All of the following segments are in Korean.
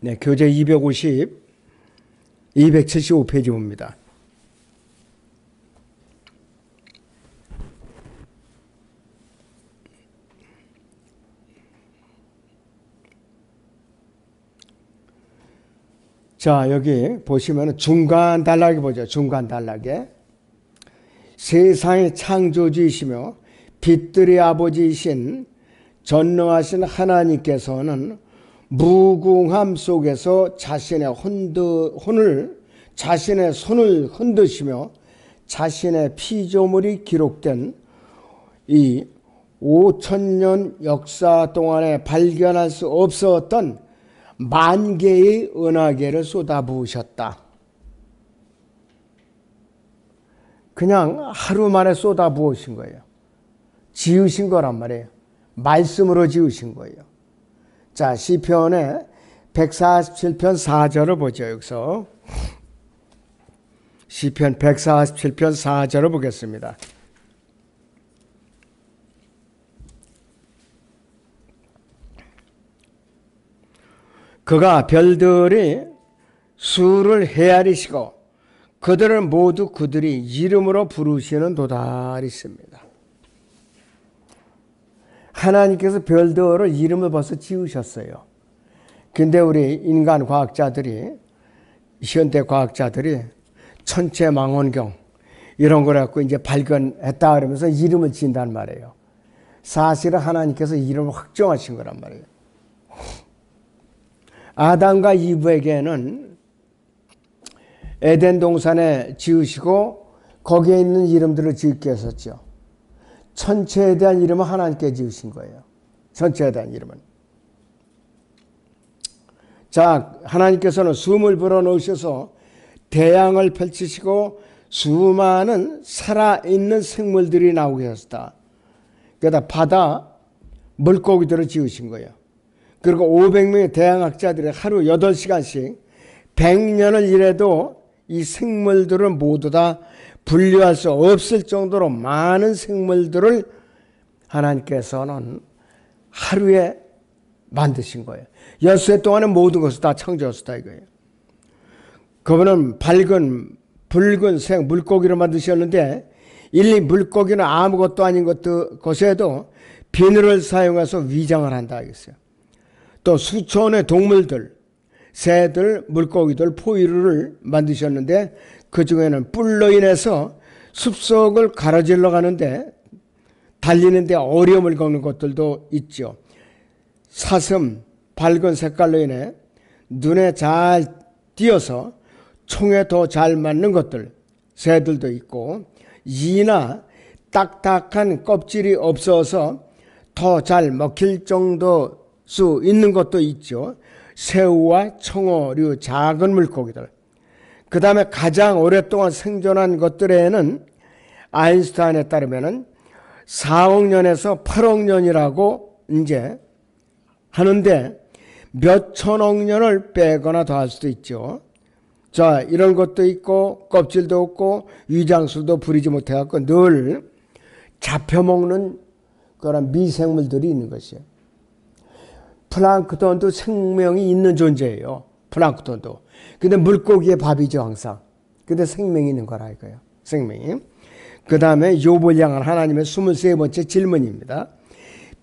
네, 교재 275페이지 봅니다. 자, 여기 보시면 중간 단락에 보죠. 중간 단락에. 세상의 창조주이시며 빛들의 아버지이신 전능하신 하나님께서는 무궁함 속에서 자신의 손을 흔드시며 자신의 피조물이 기록된 이 5,000년 역사 동안에 발견할 수 없었던 만 개의 은하계를 쏟아부으셨다. 그냥 하루 만에 쏟아부으신 거예요. 지으신 거란 말이에요. 말씀으로 지으신 거예요. 자, 시편의 147편 4절을 보죠. 여기서 시편 147편 4절을 보겠습니다. 그가 별들이 수를 헤아리시고 그들을 모두 그들이 이름으로 부르시는 도다리십니다. 하나님께서 별들을 이름을 벌써 지으셨어요. 근데 우리 인간 과학자들이, 현대 과학자들이 천체망원경 이런 걸 갖고 이제 발견했다 그러면서 이름을 지은단 말이에요. 사실은 하나님께서 이름을 확정하신 거란 말이에요. 아담과 이브에게는 에덴 동산에 지으시고 거기에 있는 이름들을 지을게 하셨죠. 천체에 대한 이름은 하나님께 지으신 거예요. 천체에 대한 이름은. 자, 하나님께서는 숨을 불어넣으셔서 태양을 펼치시고 수많은 살아있는 생물들이 나오게 하셨다. 그러다 바다 물고기들을 지으신 거예요. 그리고 500명의 대양학자들이 하루 8시간씩 100년을 일해도 이 생물들을 모두 다 분류할 수 없을 정도로 많은 생물들을 하나님께서는 하루에 만드신 거예요. 엿새 동안에 모든 것을 다 창조하셨다 이거예요. 그분은 밝은 붉은색 물고기를 만드셨는데 이 물고기는 아무것도 아닌 것에도 비늘을 사용해서 위장을 한다 하겠어요. 또 수천의 동물들, 새들, 물고기들, 포유류를 만드셨는데 그 중에는 뿔로 인해서 숲속을 가로질러 가는데 달리는데 어려움을 겪는 것들도 있죠. 사슴, 밝은 색깔로 인해 눈에 잘 띄어서 총에 더 잘 맞는 것들, 새들도 있고 이나 딱딱한 껍질이 없어서 더 잘 먹힐 정도 수 있는 것도 있죠. 새우와 청어류 작은 물고기들. 그 다음에 가장 오랫동안 생존한 것들에는 아인슈타인에 따르면 4억 년에서 8억 년이라고 이제 하는데 몇 천억 년을 빼거나 더할 수도 있죠. 자, 이런 것도 있고 껍질도 없고 위장술도 부리지 못해갖고 늘 잡혀먹는 그런 미생물들이 있는 것이에요. 플랑크톤도 생명이 있는 존재예요. 플랑크톤도. 근데 물고기의 밥이죠, 항상. 근데 생명이 있는 거라 이거예요. 생명이. 그 다음에 욥을 향한 하나님의 23번째 질문입니다.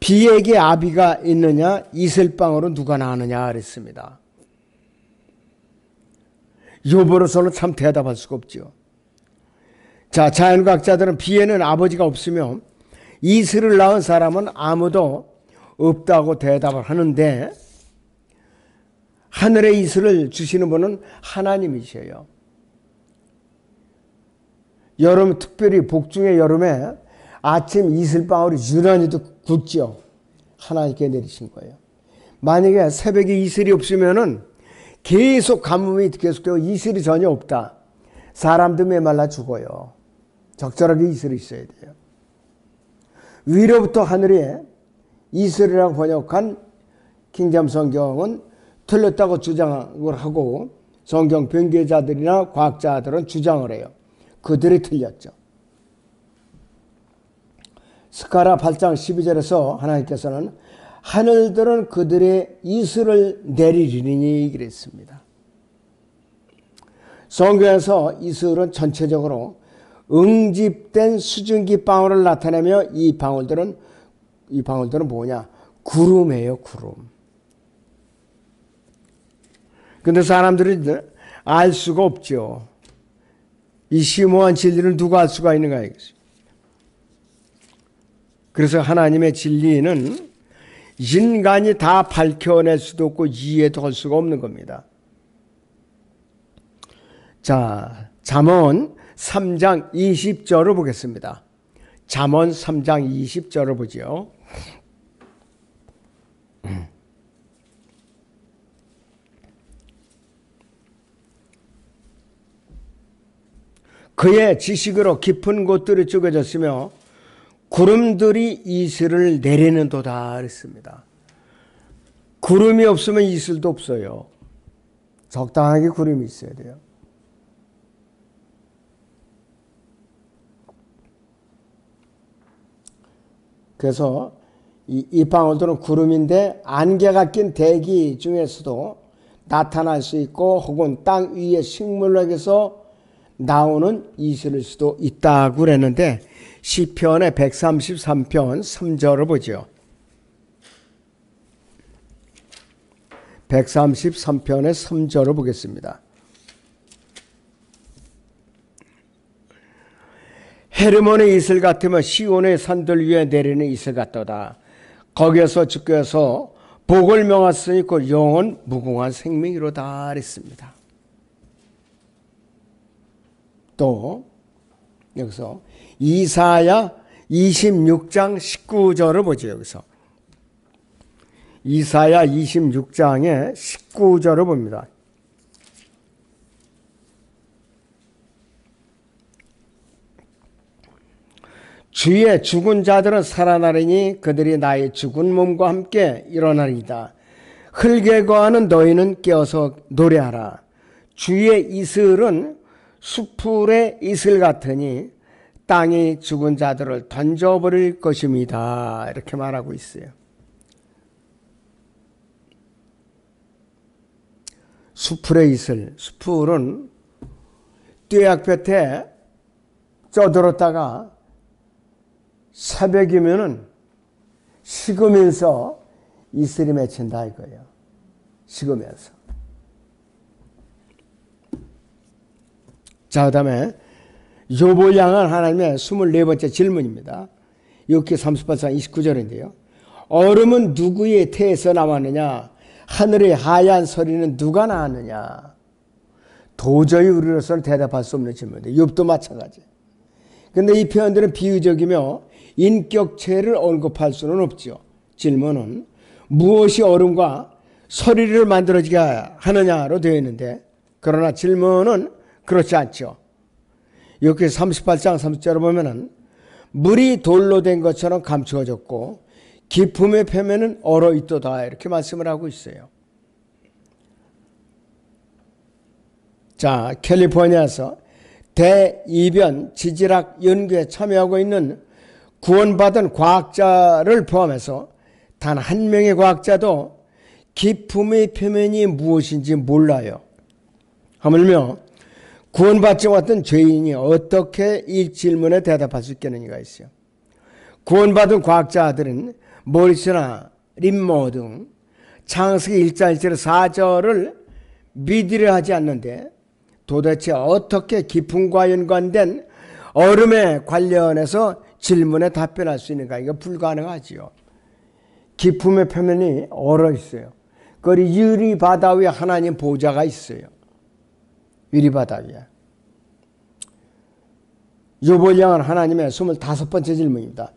비에게 아비가 있느냐? 이슬방으로 누가 나느냐? 그랬습니다. 욥으로서는 참 대답할 수가 없죠. 자, 자연과학자들은 비에는 아버지가 없으며 이슬을 낳은 사람은 아무도 없다고 대답을 하는데 하늘의 이슬을 주시는 분은 하나님이셔요. 여름, 특별히 복중의 여름에 아침 이슬방울이 유난히도 굵죠. 하나님께 내리신 거예요. 만약에 새벽에 이슬이 없으면은 계속 가뭄이 계속되고 이슬이 전혀 없다. 사람도 메말라 죽어요. 적절하게 이슬이 있어야 돼요. 위로부터 하늘에 이슬이라고 번역한 킹잼 성경은 틀렸다고 주장을 하고 성경 변개자들이나 과학자들은 주장을 해요. 그들이 틀렸죠. 스가랴 8장 12절에서 하나님께서는 하늘들은 그들의 이슬을 내리리니 그랬습니다. 성경에서 이슬은 전체적으로 응집된 수증기 방울을 나타내며 이 방울들은 뭐냐? 구름이에요, 구름. 근데 사람들이 알 수가 없죠. 이 심오한 진리를 누가 알 수가 있는가 이거죠. 그래서 하나님의 진리는 인간이 다 밝혀낼 수도 없고 이해도 할 수가 없는 겁니다. 자, 잠언 3장 20절을 보겠습니다. 잠언 3장 20절을 보죠. 그의 지식으로 깊은 곳들이 쪼개졌으며 구름들이 이슬을 내리는도다 그랬습니다. 구름이 없으면 이슬도 없어요. 적당하게 구름이 있어야 돼요. 그래서 이 방울들은 구름인데 안개가 낀 대기 중에서도 나타날 수 있고 혹은 땅 위의 식물에게서 나오는 이슬일 수도 있다고 그랬는데 시편의 133편 3절을 보죠. 133편의 3절을 보겠습니다. 헤르몬의 이슬 같으며 시온의 산들 위에 내리는 이슬 같도다. 거기에서 주께서 복을 명하시니 그 영원 무궁한 생명이로다 그랬습니다. 또 여기서 이사야 26장 19절을 보죠. 여기서 이사야 26장의 19절을 봅니다. 주의 죽은 자들은 살아나리니 그들이 나의 죽은 몸과 함께 일어나리이다. 흙에 거하는 너희는 깨어서 노래하라. 주의 이슬은 수풀의 이슬 같으니 땅이 죽은 자들을 던져버릴 것입니다. 이렇게 말하고 있어요. 수풀의 이슬, 수풀은 뙤약볕에 쪄들었다가 새벽이면은 식으면서 이슬이 맺힌다 이거예요. 식으면서. 자, 그 다음에 욥을 향한 하나님의 24번째 질문입니다. 욥기 38장 29절인데요. 얼음은 누구의 태에서 나왔느냐? 하늘의 하얀 소리는 누가 낳았느냐? 도저히 우리로서는 대답할 수 없는 질문인데 욥도 마찬가지. 그런데 이 표현들은 비유적이며 인격체를 언급할 수는 없죠. 질문은 무엇이 얼음과 소리를 만들어지게 하느냐로 되어 있는데 그러나 질문은 그렇지 않죠. 여기 38장 30절을 보면은 물이 돌로 된 것처럼 감추어졌고 기품의 표면은 얼어 있도다 이렇게 말씀을 하고 있어요. 자, 캘리포니아에서 대이변 지질학 연구에 참여하고 있는 구원받은 과학자를 포함해서 단 한 명의 과학자도 기품의 표면이 무엇인지 몰라요. 하물며 구원받지 못한 죄인이 어떻게 이 질문에 대답할 수 있겠느냐가 있어요. 구원받은 과학자들은 모리스나 림모 등 창세기 1장 1절 4절을 믿으려 하지 않는데 도대체 어떻게 기품과 연관된 얼음에 관련해서 질문에 답변할 수 있는가? 이거 불가능하지요. 기품의 표면이 얼어 있어요. 거기 유리바다 위에 하나님 보좌가 있어요. 유리바다 위에. 욥을 향한 하나님의 25번째 질문입니다.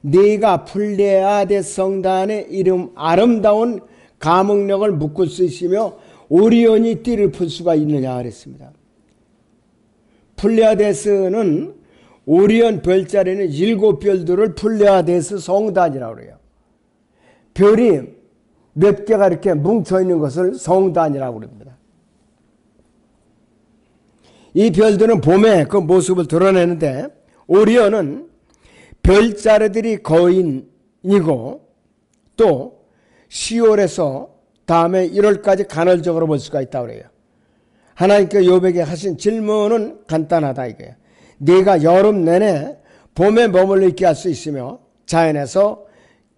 네가 플레아데 성단의 이름 아름다운 감흥력을 묶을 수 있으며 오리온이 띠를 풀 수가 있느냐 그랬습니다. 플레아데스는 오리온 별자리는 7별들을 플레아데스 성단이라고 그래요. 별이 몇 개가 이렇게 뭉쳐있는 것을 성단이라고 그럽니다. 이 별들은 봄에 그 모습을 드러내는데 오리온은 별자리들이 거인이고 또 10월에서 다음에 1월까지 간헐적으로 볼 수가 있다고 그래요. 하나님께 욥에게 하신 질문은 간단하다 이거예요. 네가 여름 내내 봄에 머물러 있게 할 수 있으며 자연에서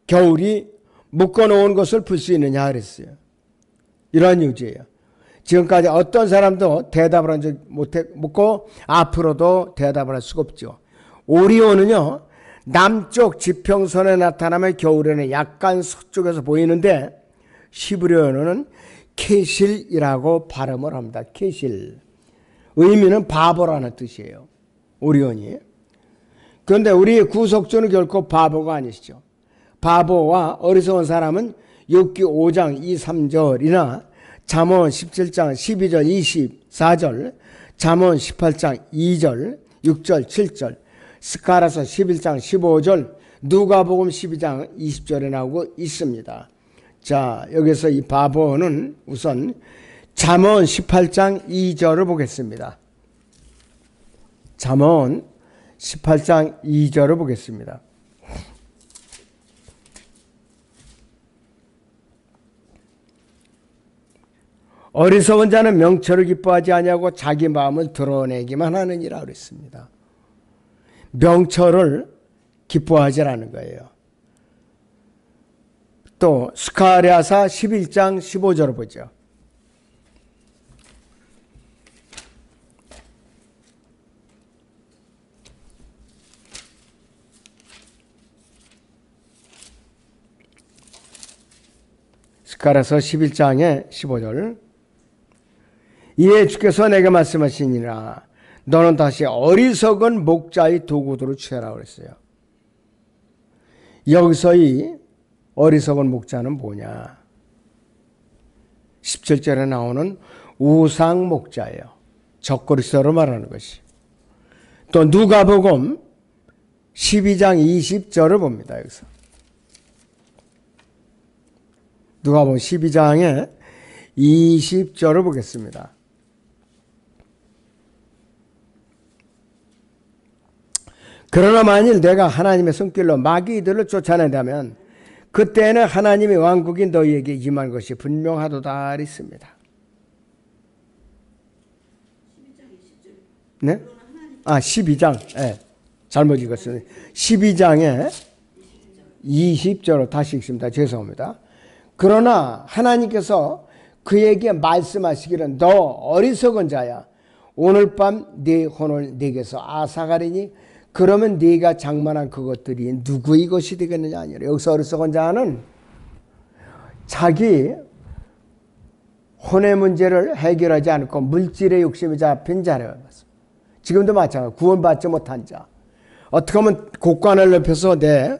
겨울이 묶어놓은 것을 풀 수 있느냐 그랬어요. 이러한 유지예요. 지금까지 어떤 사람도 대답을 한 적 못했고 앞으로도 대답을 할 수가 없죠. 오리온은요, 남쪽 지평선에 나타나면 겨울에는 약간 서쪽에서 보이는데 히브리어는 케실이라고 발음을 합니다. 케실. 의미는 바보라는 뜻이에요. 오리온이. 그런데 우리의 구속주는 결코 바보가 아니시죠. 바보와 어리석은 사람은 욥기 5장 2, 3절이나 잠언 17장 12절 24절, 잠언 18장 2절 6절 7절, 스가랴서 11장 15절, 누가복음 12장 20절에 나오고 있습니다. 자, 여기서 이 바보는 우선 잠언 18장 2절을 보겠습니다. 잠언 18장 2절을 보겠습니다. 어리석은 자는 명철을 기뻐하지 아니하고 자기 마음을 드러내기만 하느니라 그랬습니다. 명철을 기뻐하지 않는 거예요. 또 스가랴서 11장 15절을 보죠. 스가랴서 11장의 15절. 이에 주께서 내게 말씀하시니라 너는 다시 어리석은 목자의 도구들을 취하라 그랬어요. 여기서 이 어리석은 목자는 뭐냐? 17절에 나오는 우상 목자예요. 적그리스도로 말하는 것이. 또 누가복음 12장 20절을 봅니다. 여기서 누가복음 12장의 20절을 보겠습니다. 그러나 만일 내가 하나님의 손길로 마귀들을 쫓아낸다면 그때는 하나님의 왕국이 너희에게 임한 것이 분명하도다 했습니다. 네? 12장. 네. 잘못 읽었어요. 12장에 20절로 다시 읽습니다. 죄송합니다. 그러나 하나님께서 그에게 말씀하시기를 너 어리석은 자야. 오늘 밤 네 혼을 내게서 앗아가리니 그러면 네가 장만한 그것들이 누구의 것이 되겠느냐 아니라. 여기서 어리석은 자는 자기 혼의 문제를 해결하지 않고 물질의 욕심에 잡힌 자래요. 지금도 마찬가지로 구원받지 못한 자. 어떻게 하면 곡관을 넓혀서 내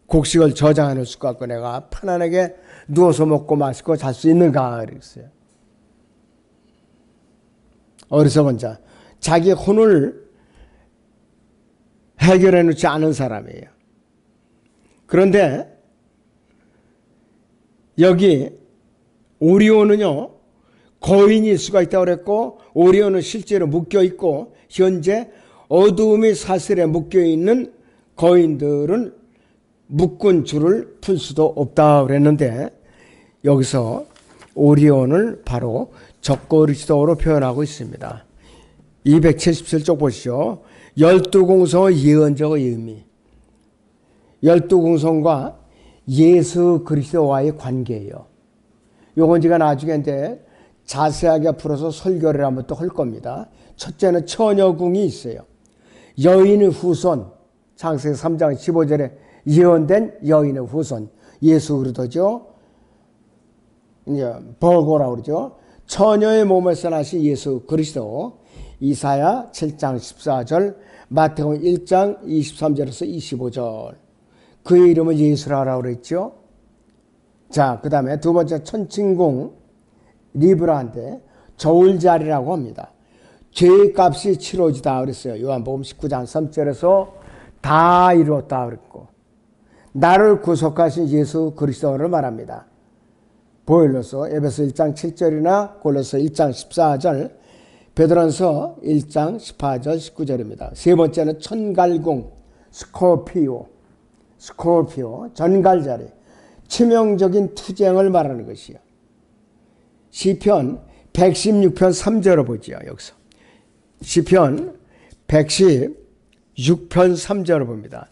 곡식을 저장해 놓을 수가 없고 내가 편안하게 누워서 먹고 마시고 잘 수 있는가 그랬어요. 어리석은 자. 자기 혼을 해결해 놓지 않은 사람이에요. 그런데 여기 오리온은요, 거인일 수가 있다고 그랬고, 오리온은 실제로 묶여 있고, 현재 어두움이 사슬에 묶여 있는 거인들은 묶은 줄을 풀 수도 없다고 그랬는데, 여기서 오리온을 바로 적그리스도로 표현하고 있습니다. 277쪽 보시죠. 12공성의 예언적의 의미. 12공성과 예수 그리스도와의 관계예요. 요건 제가 나중에 이제 자세하게 풀어서 설교를 한번 또 할 겁니다. 첫째는 처녀궁이 있어요. 여인의 후손. 창세기 3장 15절에 예언된 여인의 후손. 예수 그리스도죠. 이제 버거라고 그러죠. 처녀의 몸에서 나신 예수 그리스도. 이사야 7장 14절, 마태복음 1장 23절에서 25절. 그의 이름을 예수라고 그랬죠. 자, 그 다음에 두 번째 천칭궁 리브라한테 저울자리라고 합니다. 죄의 값이 치러지다 그랬어요. 요한복음 19장 3절에서 다 이루었다 그랬고, 나를 구속하신 예수 그리스도를 말합니다. 보일러서 에베소 1장 7절이나 골로새 1장 14절, 베드로전서 1장 18절 19절입니다. 세 번째는 천갈궁 스콜피오 전갈자리. 치명적인 투쟁을 말하는 것이요. 시편 116편 3절을 보지요. 여기서 시편 116편 3절을 봅니다.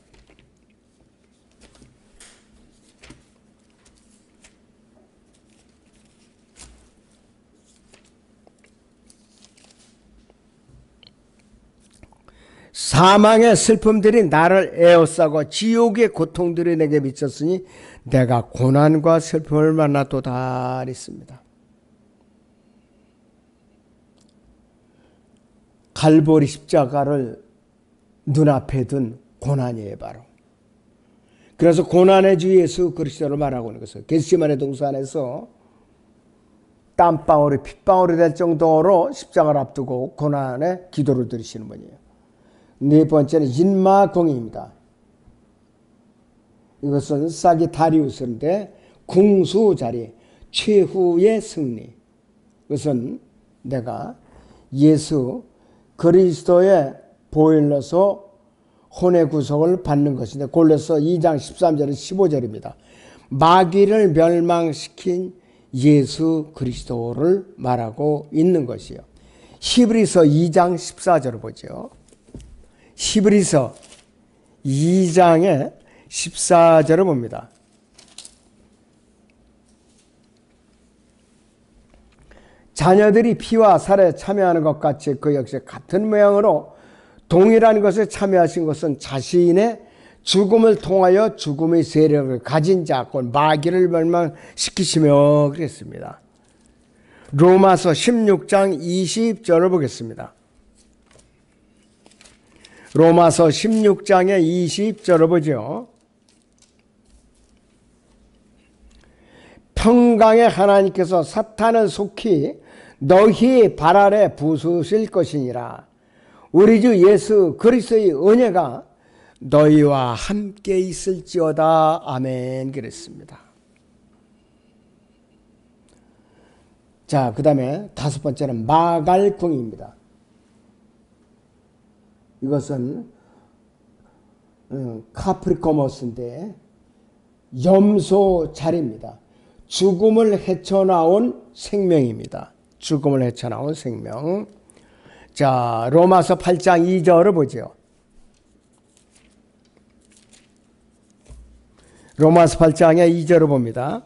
사망의 슬픔들이 나를 에워싸고 지옥의 고통들이 내게 미쳤으니 내가 고난과 슬픔을 만났도다 했습니다. 갈보리 십자가를 눈앞에 둔 고난이에요, 바로. 그래서 고난의 주 예수 그리스도를 말하고 있는 것은 겟세마네 동산에서 땀방울이 핏방울이 될 정도로 십자가를 앞두고 고난의 기도를 드리시는 분이에요. 네 번째는 인마공의입니다. 이것은 사기다리우스인데 궁수 자리, 최후의 승리. 이것은 내가 예수 그리스도의 보혈로서 혼의 구속을 받는 것인데 골로새 2장 13절에서 15절입니다. 마귀를 멸망시킨 예수 그리스도를 말하고 있는 것이요. 히브리서 2장 14절을 보죠. 히브리서 2장의 14절을 봅니다. 자녀들이 피와 살에 참여하는 것 같이 그 역시 같은 모양으로 동일한 것에 참여하신 것은 자신의 죽음을 통하여 죽음의 세력을 가진 자, 곧 마귀를 멸망시키시며 그랬습니다. 로마서 16장 20절을 보겠습니다. 로마서 16장의 20절을 보죠. 평강의 하나님께서 사탄을 속히 너희 발 아래 부수실 것이니라. 우리 주 예수 그리스도의 은혜가 너희와 함께 있을지어다. 아멘. 그랬습니다. 자, 그 다음에 다섯 번째는 마갈궁입니다. 이것은 카프리코머스인데 염소 자리입니다. 죽음을 헤쳐나온 생명입니다. 죽음을 헤쳐나온 생명. 자, 로마서 8장 2절을 보죠. 로마서 8장의 2절을 봅니다.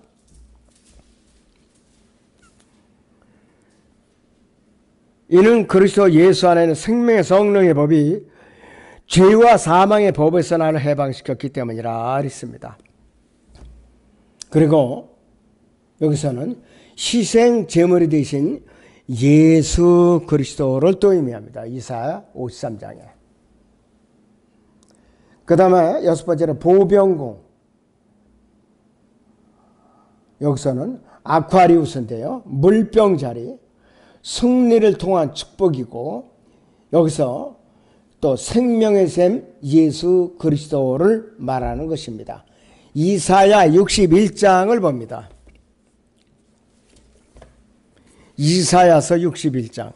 이는 그리스도 예수 안에는 생명의 성령의 법이 죄와 사망의 법에서 나를 해방시켰기 때문이라 했습니다. 그리고 여기서는 희생 제물이 되신 예수 그리스도를 또 의미합니다. 이사야 53장에. 그 다음에 여섯 번째는 보병궁. 여기서는 아쿠아리우스인데요. 물병 자리. 승리를 통한 축복이고 여기서 또 생명의 샘 예수 그리스도를 말하는 것입니다. 이사야 61장을 봅니다. 이사야서 61장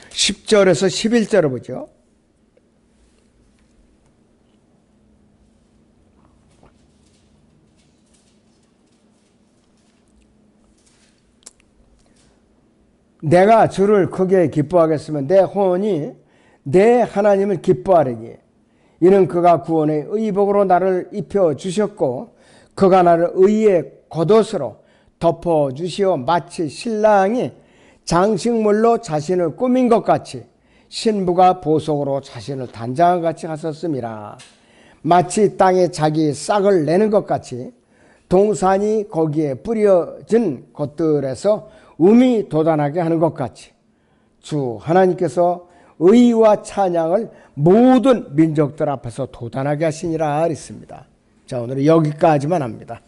10절에서 11절을 보죠. 내가 주를 크게 기뻐하겠으면 내 혼이 내 하나님을 기뻐하리니 이는 그가 구원의 의복으로 나를 입혀주셨고 그가 나를 의의 겉옷으로 덮어주시어 마치 신랑이 장식물로 자신을 꾸민 것 같이 신부가 보석으로 자신을 단장한 것 같이 하셨음이라. 마치 땅에 자기 싹을 내는 것 같이 동산이 거기에 뿌려진 것들에서 음이 돋아나게 하는 것 같이 주 하나님께서 의와 찬양을 모든 민족들 앞에서 돋아나게 하시니라 했습니다. 자, 오늘은 여기까지만 합니다.